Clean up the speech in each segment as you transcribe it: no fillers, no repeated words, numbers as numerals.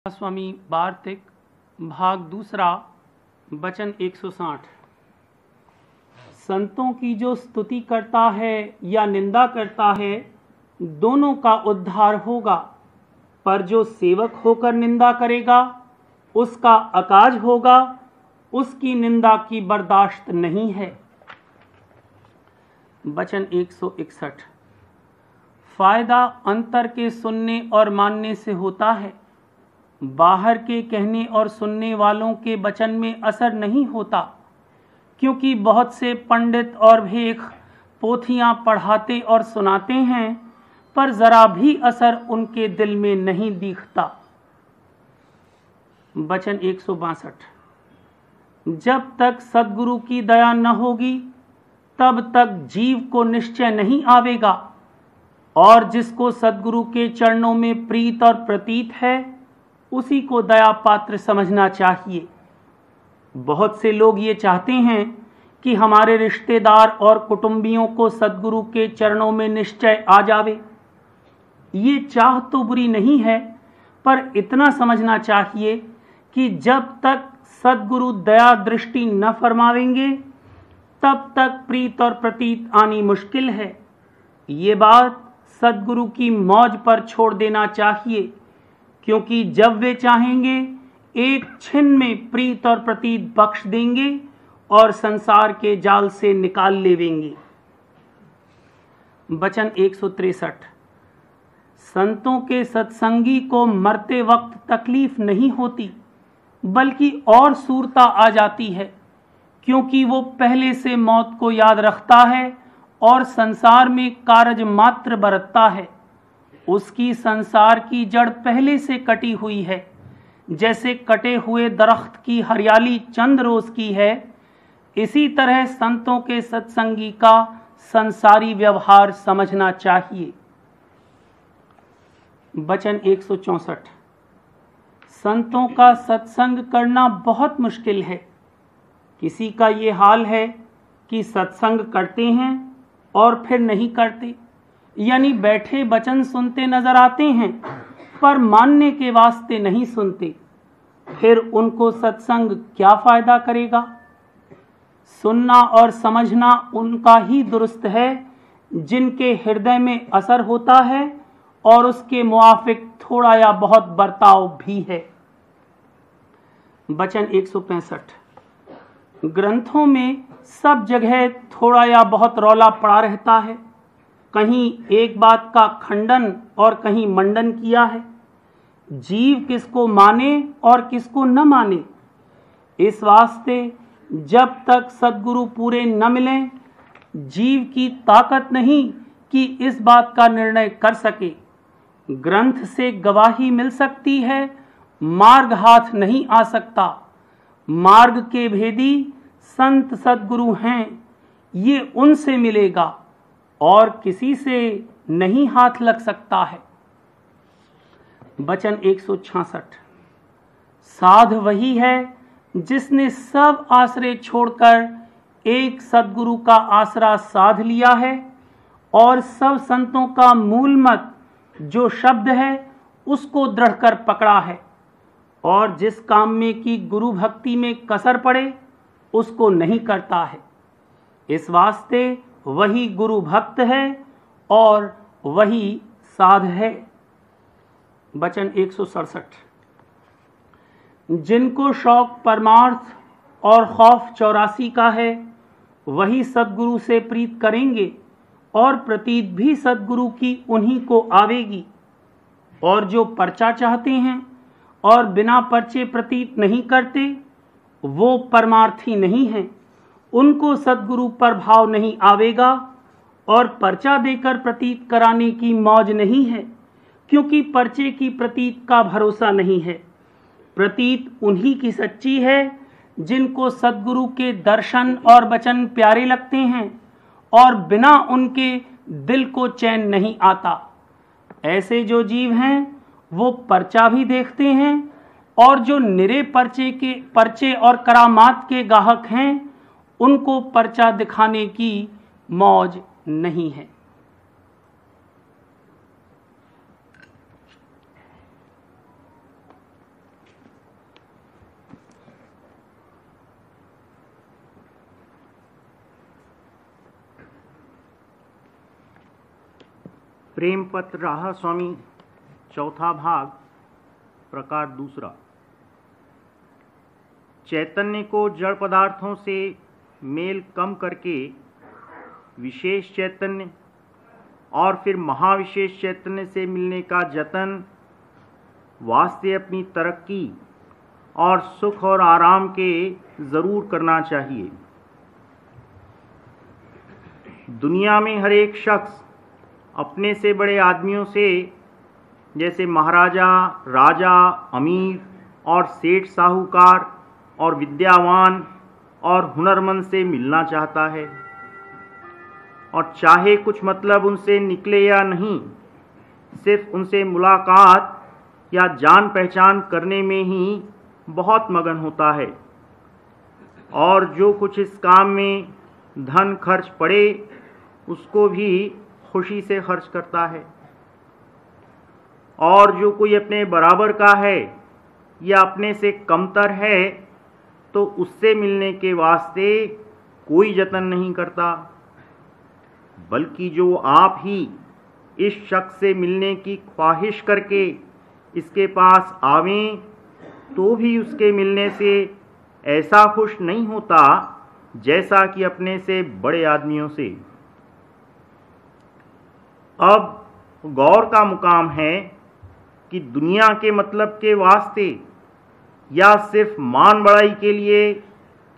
स्वामी वार्तिक भाग दूसरा वचन 160। संतों की जो स्तुति करता है या निंदा करता है दोनों का उद्धार होगा, पर जो सेवक होकर निंदा करेगा उसका अकाज होगा, उसकी निंदा की बर्दाश्त नहीं है। वचन 161। फायदा अंतर के सुनने और मानने से होता है, बाहर के कहने और सुनने वालों के वचन में असर नहीं होता, क्योंकि बहुत से पंडित और भेख पोथियां पढ़ाते और सुनाते हैं, पर जरा भी असर उनके दिल में नहीं दिखता। वचन 162। जब तक सद्गुरु की दया न होगी तब तक जीव को निश्चय नहीं आवेगा, और जिसको सद्गुरु के चरणों में प्रीत और प्रतीत है उसी को दया पात्र समझना चाहिए। बहुत से लोग ये चाहते हैं कि हमारे रिश्तेदार और कुटुंबियों को सद्गुरु के चरणों में निश्चय आ जावे। ये चाह तो बुरी नहीं है, पर इतना समझना चाहिए कि जब तक सद्गुरु दया दृष्टि न फरमावेंगे तब तक प्रीत और प्रतीत आनी मुश्किल है। ये बात सद्गुरु की मौज पर छोड़ देना चाहिए, क्योंकि जब वे चाहेंगे एक छिन में प्रीत और प्रतीत बख्श देंगे और संसार के जाल से निकाल लेवेंगे। वचन 163। संतों के सत्संगी को मरते वक्त तकलीफ नहीं होती, बल्कि और सूरता आ जाती है, क्योंकि वो पहले से मौत को याद रखता है और संसार में कारज मात्र बरतता है। उसकी संसार की जड़ पहले से कटी हुई है, जैसे कटे हुए दरख्त की हरियाली चंद रोज की है, इसी तरह संतों के सत्संगी का संसारी व्यवहार समझना चाहिए। वचन 164। संतों का सत्संग करना बहुत मुश्किल है। किसी का ये हाल है कि सत्संग करते हैं और फिर नहीं करते, यानी बैठे वचन सुनते नजर आते हैं पर मानने के वास्ते नहीं सुनते। फिर उनको सत्संग क्या फायदा करेगा? सुनना और समझना उनका ही दुरुस्त है जिनके हृदय में असर होता है और उसके मुआफिक थोड़ा या बहुत बर्ताव भी है। वचन 165। ग्रंथों में सब जगह थोड़ा या बहुत रौला पड़ा रहता है, कहीं एक बात का खंडन और कहीं मंडन किया है। जीव किसको माने और किसको न माने, इस वास्ते जब तक सद्गुरु पूरे न मिलें जीव की ताकत नहीं कि इस बात का निर्णय कर सके। ग्रंथ से गवाही मिल सकती है, मार्ग हाथ नहीं आ सकता। मार्ग के भेदी संत सद्गुरु हैं, ये उनसे मिलेगा और किसी से नहीं हाथ लग सकता है। वचन 166। साध वही है जिसने सब आश्रय छोड़कर एक सद्गुरु का आसरा साध लिया है और सब संतों का मूल मत जो शब्द है उसको दृढ़ कर पकड़ा है, और जिस काम में कि गुरु भक्ति में कसर पड़े उसको नहीं करता है। इस वास्ते वही गुरु भक्त है और वही साध है। वचन 167। जिनको शौक परमार्थ और खौफ 84 का है वही सद्गुरु से प्रीत करेंगे, और प्रतीत भी सद्गुरु की उन्हीं को आवेगी। और जो पर्चा चाहते हैं और बिना पर्चे प्रतीत नहीं करते वो परमार्थी नहीं हैं, उनको सद्गुरु पर भाव नहीं आवेगा, और पर्चा देकर प्रतीत कराने की मौज नहीं है, क्योंकि पर्चे की प्रतीत का भरोसा नहीं है। प्रतीत उन्हीं की सच्ची है जिनको सद्गुरु के दर्शन और वचन प्यारे लगते हैं और बिना उनके दिल को चैन नहीं आता। ऐसे जो जीव हैं वो पर्चा भी देखते हैं, और जो निरे पर्चे और करामात के गाहक हैं उनको पर्चा दिखाने की मौज नहीं है। प्रेमपत्र राहा स्वामी, चौथा भाग, प्रकार दूसरा। चैतन्य को जड़ पदार्थों से मेल कम करके विशेष चैतन्य और फिर महाविशेष चैतन्य से मिलने का जतन वास्ते अपनी तरक्की और सुख और आराम के ज़रूर करना चाहिए। दुनिया में हर एक शख्स अपने से बड़े आदमियों से, जैसे महाराजा, राजा, अमीर और सेठ, साहूकार और विद्यावान और हुनरमंद से मिलना चाहता है, और चाहे कुछ मतलब उनसे निकले या नहीं, सिर्फ उनसे मुलाकात या जान पहचान करने में ही बहुत मगन होता है। और जो कुछ इस काम में धन खर्च पड़े उसको भी खुशी से खर्च करता है। और जो कोई अपने बराबर का है या अपने से कमतर है तो उससे मिलने के वास्ते कोई जतन नहीं करता, बल्कि जो आप ही इस शख्स से मिलने की ख्वाहिश करके इसके पास आवें तो भी उसके मिलने से ऐसा खुश नहीं होता जैसा कि अपने से बड़े आदमियों से। अब गौर का मुकाम है कि दुनिया के मतलब के वास्ते या सिर्फ मान बढ़ाई के लिए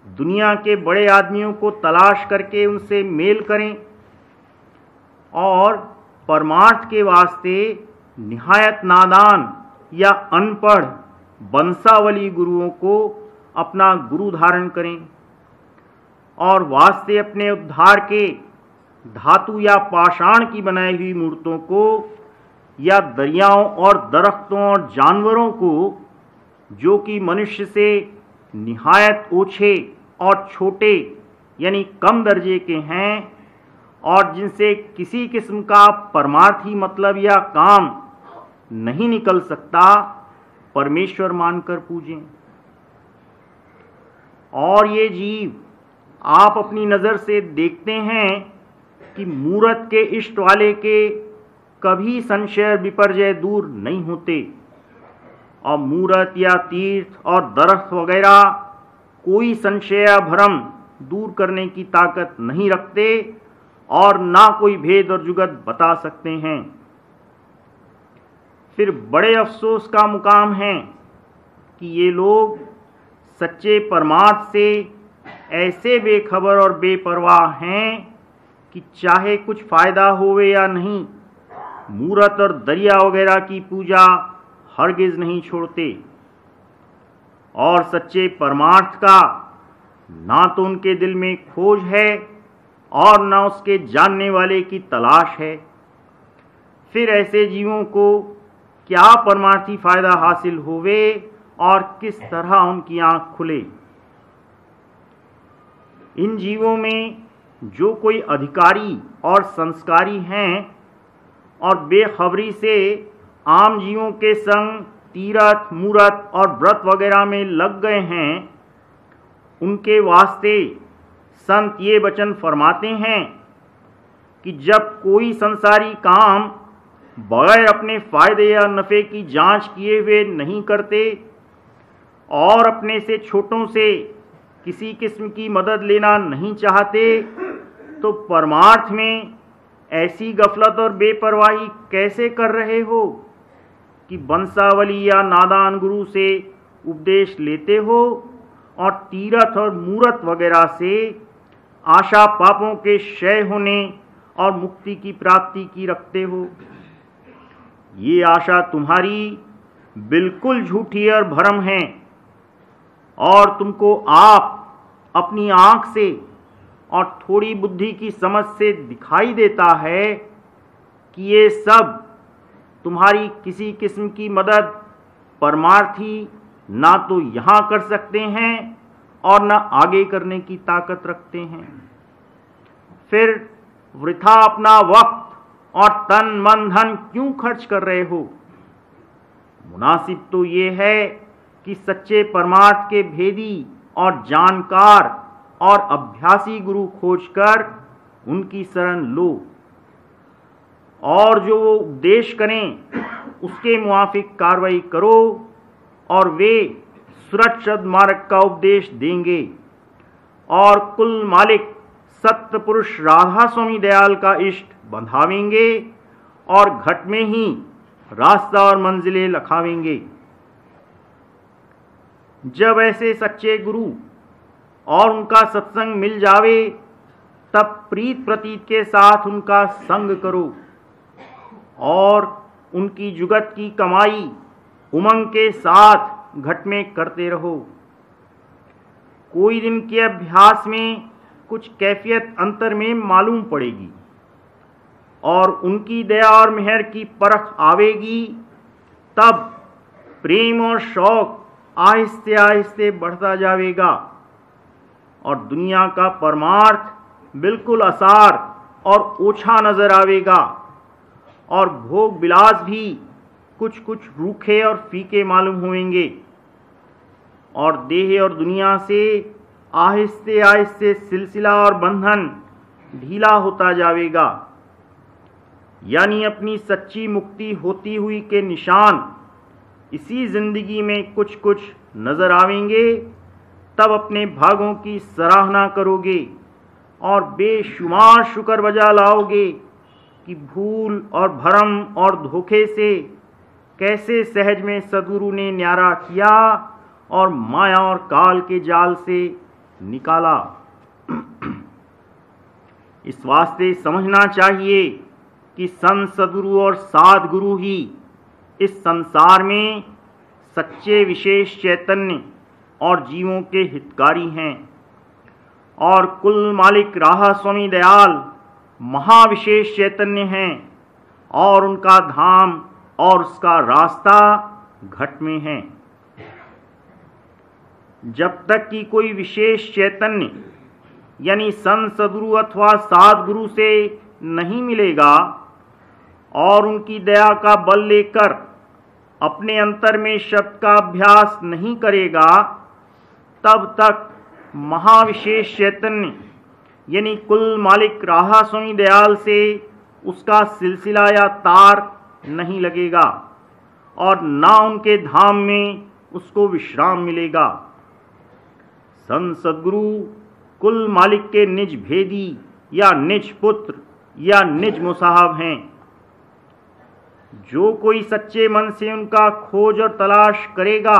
दुनिया के बड़े आदमियों को तलाश करके उनसे मेल करें, और परमार्थ के वास्ते निहायत नादान या अनपढ़ बंसावली गुरुओं को अपना गुरु धारण करें, और वास्ते अपने उद्धार के धातु या पाषाण की बनाई हुई मूर्तों को या दरियाओं और दरख्तों और जानवरों को, जो कि मनुष्य से निहायत ओछे और छोटे यानी कम दर्जे के हैं और जिनसे किसी किस्म का परमार्थी मतलब या काम नहीं निकल सकता, परमेश्वर मानकर पूजें। और ये जीव आप अपनी नज़र से देखते हैं कि मूरत के इष्ट वाले के कभी संशय विपर्जय दूर नहीं होते, और मूरत या तीर्थ और दरख्त वगैरह कोई संशय या भ्रम दूर करने की ताकत नहीं रखते और ना कोई भेद और जुगत बता सकते हैं। फिर बड़े अफसोस का मुकाम है कि ये लोग सच्चे परमार्थ से ऐसे बेखबर और बेपरवाह हैं कि चाहे कुछ फ़ायदा होवे या नहीं, मूरत और दरिया वगैरह की पूजा हरगिज़ नहीं छोड़ते। और सच्चे परमार्थ का ना तो उनके दिल में खोज है और ना उसके जानने वाले की तलाश है। फिर ऐसे जीवों को क्या परमार्थी फ़ायदा हासिल होवे और किस तरह उनकी आँख खुले। इन जीवों में जो कोई अधिकारी और संस्कारी हैं और बेखबरी से आम जीवों के संग तीरथ, मूरत और व्रत वगैरह में लग गए हैं, उनके वास्ते संत ये वचन फरमाते हैं कि जब कोई संसारी काम बगैर अपने फ़ायदे या नफ़े की जांच किए हुए नहीं करते और अपने से छोटों से किसी किस्म की मदद लेना नहीं चाहते, तो परमार्थ में ऐसी गफलत और बेपरवाही कैसे कर रहे हो कि बंसावली या नादान गुरु से उपदेश लेते हो और तीरथ और मूरत वगैरह से आशा पापों के क्षय होने और मुक्ति की प्राप्ति की रखते हो। ये आशा तुम्हारी बिल्कुल झूठी और भ्रम है, और तुमको आप अपनी आँख से और थोड़ी बुद्धि की समझ से दिखाई देता है कि ये सब तुम्हारी किसी किस्म की मदद परमार्थी ना तो यहाँ कर सकते हैं और ना आगे करने की ताकत रखते हैं। फिर वृथा अपना वक्त और तन मन धन क्यों खर्च कर रहे हो? मुनासिब तो ये है कि सच्चे परमार्थ के भेदी और जानकार और अभ्यासी गुरु खोजकर उनकी शरण लो। और जो वो उपदेश करें उसके मुआफिक कार्रवाई करो, और वे सुरक्षित मार्ग का उपदेश देंगे। और कुल मालिक सत्य पुरुष राधा स्वामी दयाल का इष्ट बंधावेंगे और घट में ही रास्ता और मंजिलें लखावेंगे। जब ऐसे सच्चे गुरु और उनका सत्संग मिल जावे, तब प्रीत प्रतीत के साथ उनका संग करो और उनकी जुगत की कमाई उमंग के साथ घट में करते रहो। कोई दिन के अभ्यास में कुछ कैफियत अंतर में मालूम पड़ेगी और उनकी दया और मेहर की परख आवेगी। तब प्रेम और शौक आहिस्ते आहिस्ते बढ़ता जाएगा और दुनिया का परमार्थ बिल्कुल आसार और ओछा नजर आवेगा, और भोग विलास भी कुछ कुछ रूखे और फीके मालूम होंगे, और देह और दुनिया से आहिस्ते आहिस्ते सिलसिला और बंधन ढीला होता जाएगा। यानी अपनी सच्ची मुक्ति होती हुई के निशान इसी जिंदगी में कुछ कुछ नजर आवेंगे। तब अपने भागों की सराहना करोगे और बेशुमार शुक्र बजा लाओगे कि भूल और भरम और धोखे से कैसे सहज में सद्गुरु ने न्यारा किया और माया और काल के जाल से निकाला। इस वास्ते समझना चाहिए कि संत सद्गुरु और साध गुरु ही इस संसार में सच्चे विशेष चैतन्य और जीवों के हितकारी हैं, और कुल मालिक राधा स्वामी दयाल महाविशेष चैतन्य हैं, और उनका धाम और उसका रास्ता घट में है। जब तक कि कोई विशेष चैतन्य यानी संत सद्गुरु अथवा साध गुरु से नहीं मिलेगा और उनकी दया का बल लेकर अपने अंतर में शब्द का अभ्यास नहीं करेगा, तब तक महाविशेष चैतन्य यानी कुल मालिक राधा स्वामी दयाल से उसका सिलसिला या तार नहीं लगेगा और ना उनके धाम में उसको विश्राम मिलेगा। संत सद्गुरु कुल मालिक के निज भेदी या निज पुत्र या निज मुसाहब हैं। जो कोई सच्चे मन से उनका खोज और तलाश करेगा,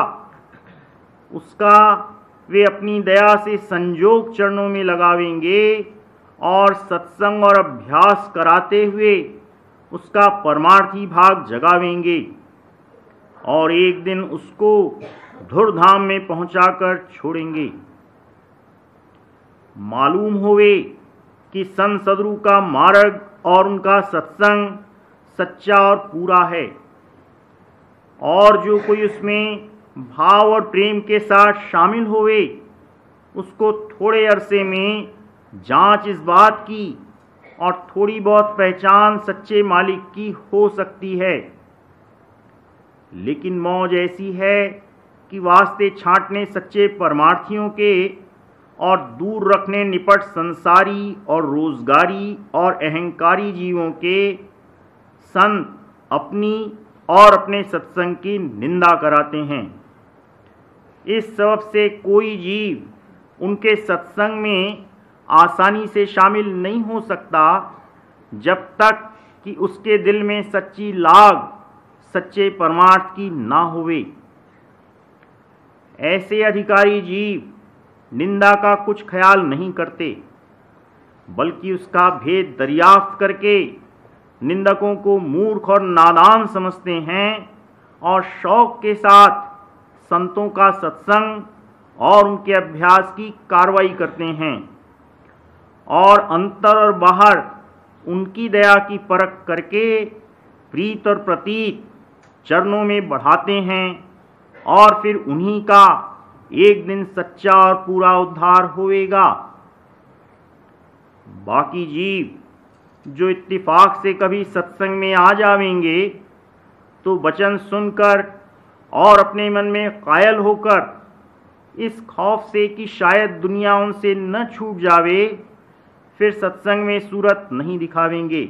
उसका वे अपनी दया से संजोग चरणों में लगावेंगे और सत्संग और अभ्यास कराते हुए उसका परमार्थी भाग जगावेंगे, और एक दिन उसको धुरधाम में पहुंचाकर छोड़ेंगे। मालूम होवे कि संत सद्गुरु का मार्ग और उनका सत्संग सच्चा और पूरा है, और जो कोई उसमें भाव और प्रेम के साथ शामिल होवे, उसको थोड़े अरसे में जांच इस बात की और थोड़ी बहुत पहचान सच्चे मालिक की हो सकती है। लेकिन मौज ऐसी है कि वास्ते छांटने सच्चे परमार्थियों के और दूर रखने निपट संसारी और रोजगारी और अहंकारी जीवों के संत अपनी और अपने सत्संग की निंदा कराते हैं। इस सबब से कोई जीव उनके सत्संग में आसानी से शामिल नहीं हो सकता जब तक कि उसके दिल में सच्ची लाग सच्चे परमार्थ की ना होवे। ऐसे अधिकारी जीव निंदा का कुछ ख्याल नहीं करते, बल्कि उसका भेद दरियाफ्त करके निंदकों को मूर्ख और नादान समझते हैं और शौक के साथ संतों का सत्संग और उनके अभ्यास की कार्रवाई करते हैं, और अंतर और बाहर उनकी दया की परख करके प्रीत और प्रतीत चरणों में बढ़ाते हैं, और फिर उन्हीं का एक दिन सच्चा और पूरा उद्धार होएगा। बाकी जीव जो इत्तिफाक से कभी सत्संग में आ जावेंगे, तो वचन सुनकर और अपने मन में कायल होकर इस खौफ से कि शायद दुनिया उनसे न छूट जावे, फिर सत्संग में सूरत नहीं दिखावेंगे।